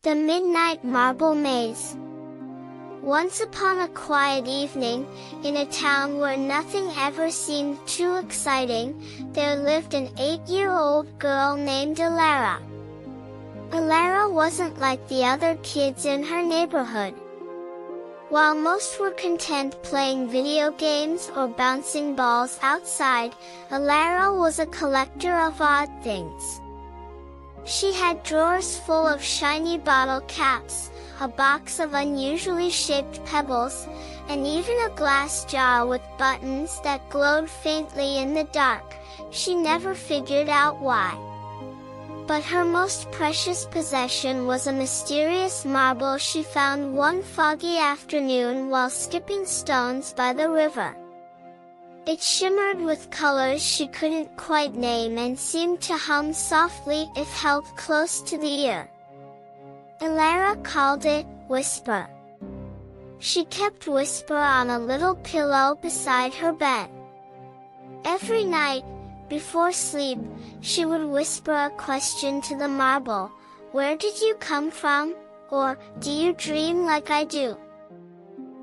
The Midnight Marble Maze. Once upon a quiet evening, in a town where nothing ever seemed too exciting, there lived an 8-year-old girl named Elara. Elara wasn't like the other kids in her neighborhood. While most were content playing video games or bouncing balls outside, Elara was a collector of odd things. She had drawers full of shiny bottle caps, a box of unusually shaped pebbles, and even a glass jar with buttons that glowed faintly in the dark. She never figured out why. But her most precious possession was a mysterious marble she found one foggy afternoon while skipping stones by the river. It shimmered with colors she couldn't quite name and seemed to hum softly if held close to the ear. Elara called it Whisper. She kept Whisper on a little pillow beside her bed. Every night, before sleep, she would whisper a question to the marble: "Where did you come from?" or "Do you dream like I do?"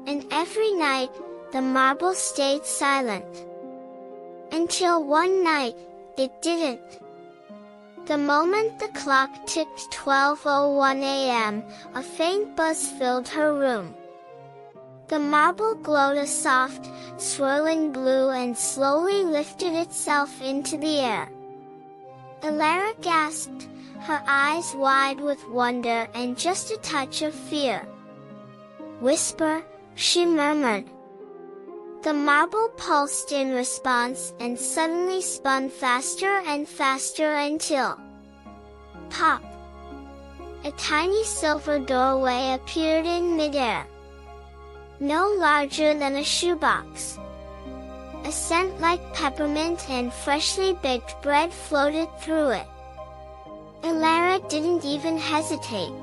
And every night, the marble stayed silent. Until one night, it didn't. The moment the clock ticked 12:01 a.m., a faint buzz filled her room. The marble glowed a soft, swirling blue and slowly lifted itself into the air. Elara gasped, her eyes wide with wonder and just a touch of fear. "Whisper," she murmured. The marble pulsed in response and suddenly spun faster and faster until... pop! A tiny silver doorway appeared in midair. No larger than a shoebox. A scent like peppermint and freshly baked bread floated through it. Elara didn't even hesitate.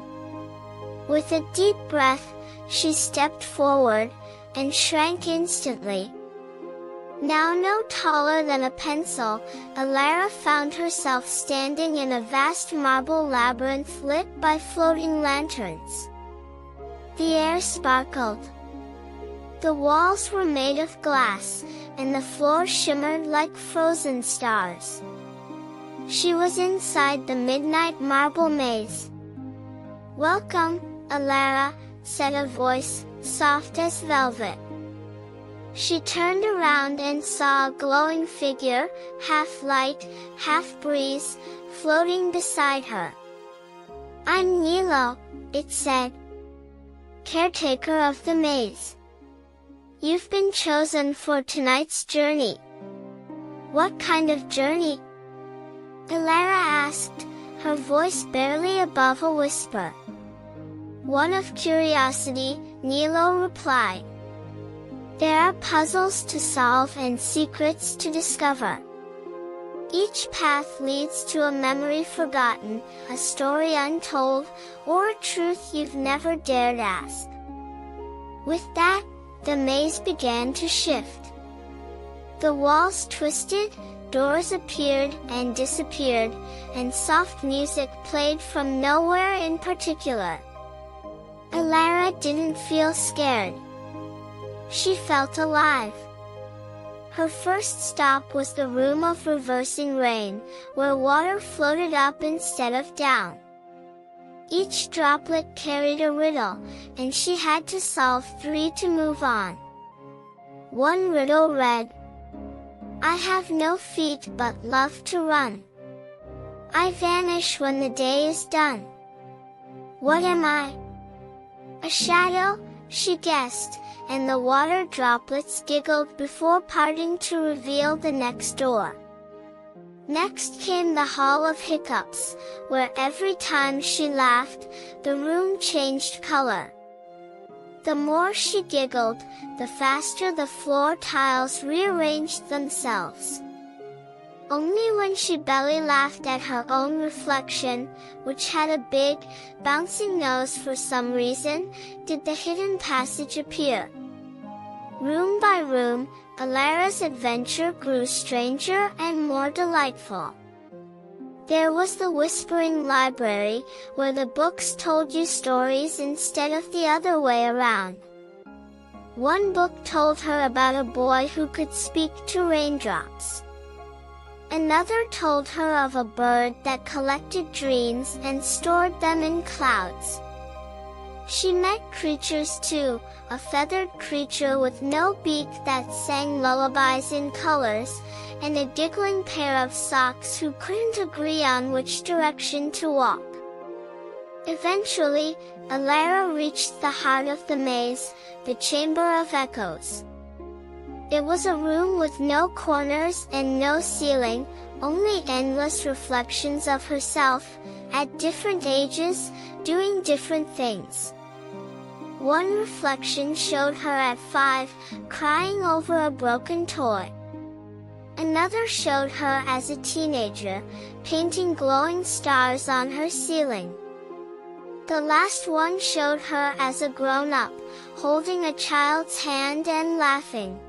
With a deep breath, she stepped forward, and shrank instantly. Now no taller than a pencil, Elara found herself standing in a vast marble labyrinth lit by floating lanterns. The air sparkled. The walls were made of glass, and the floor shimmered like frozen stars. She was inside the Midnight Marble Maze. "Welcome, Elara," said a voice, soft as velvet. She turned around and saw a glowing figure, half light, half breeze, floating beside her. "I'm Nilo," it said, "caretaker of the maze. You've been chosen for tonight's journey." "What kind of journey?" Elara asked, her voice barely above a whisper. "One of curiosity," Nilo replied. "There are puzzles to solve and secrets to discover. Each path leads to a memory forgotten, a story untold, or a truth you've never dared ask." With that, the maze began to shift. The walls twisted, doors appeared and disappeared, and soft music played from nowhere in particular. Elara didn't feel scared. She felt alive. Her first stop was the room of reversing rain, where water floated up instead of down. Each droplet carried a riddle, and she had to solve 3 to move on. One riddle read, "I have no feet but love to run. I vanish when the day is done. What am I?" "A shadow," she guessed, and the water droplets giggled before parting to reveal the next door. Next came the Hall of Hiccups, where every time she laughed, the room changed color. The more she giggled, the faster the floor tiles rearranged themselves. Only when she belly laughed at her own reflection, which had a big, bouncing nose for some reason, did the hidden passage appear. Room by room, Elara's adventure grew stranger and more delightful. There was the whispering library, where the books told you stories instead of the other way around. One book told her about a boy who could speak to raindrops. Another told her of a bird that collected dreams and stored them in clouds. She met creatures too, a feathered creature with no beak that sang lullabies in colors, and a giggling pair of socks who couldn't agree on which direction to walk. Eventually, Elara reached the heart of the maze, the Chamber of Echoes. It was a room with no corners and no ceiling, only endless reflections of herself, at different ages, doing different things. One reflection showed her at 5, crying over a broken toy. Another showed her as a teenager, painting glowing stars on her ceiling. The last one showed her as a grown-up, holding a child's hand and laughing.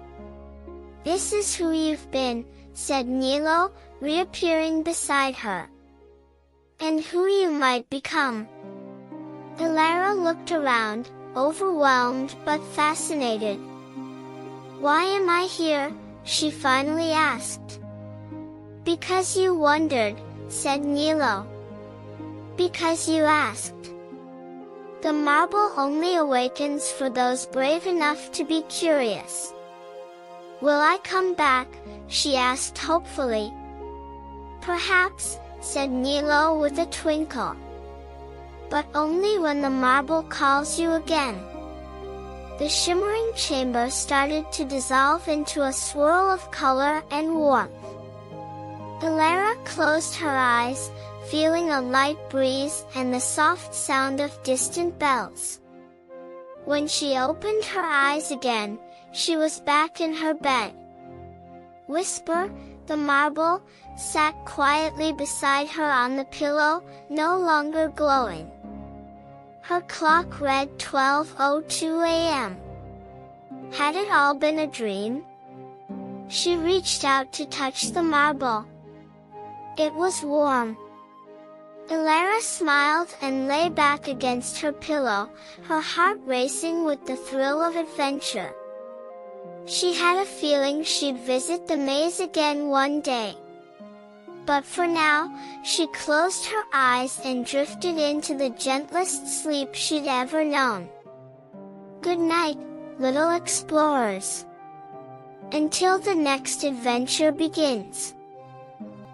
"This is who you've been," said Nilo, reappearing beside her. "And who you might become." Elara looked around, overwhelmed but fascinated. "Why am I here?" she finally asked. "Because you wondered," said Nilo. "Because you asked. The marble only awakens for those brave enough to be curious." "Will I come back?" she asked hopefully. "Perhaps," said Nilo with a twinkle. "But only when the marble calls you again." The shimmering chamber started to dissolve into a swirl of color and warmth. Elara closed her eyes, feeling a light breeze and the soft sound of distant bells. When she opened her eyes again, she was back in her bed. Whisper, the marble, sat quietly beside her on the pillow, no longer glowing. Her clock read 12:02 a.m. Had it all been a dream? She reached out to touch the marble. It was warm. Elara smiled and lay back against her pillow, her heart racing with the thrill of adventure. She had a feeling she'd visit the maze again one day. But for now, she closed her eyes and drifted into the gentlest sleep she'd ever known. Good night, little explorers. Until the next adventure begins.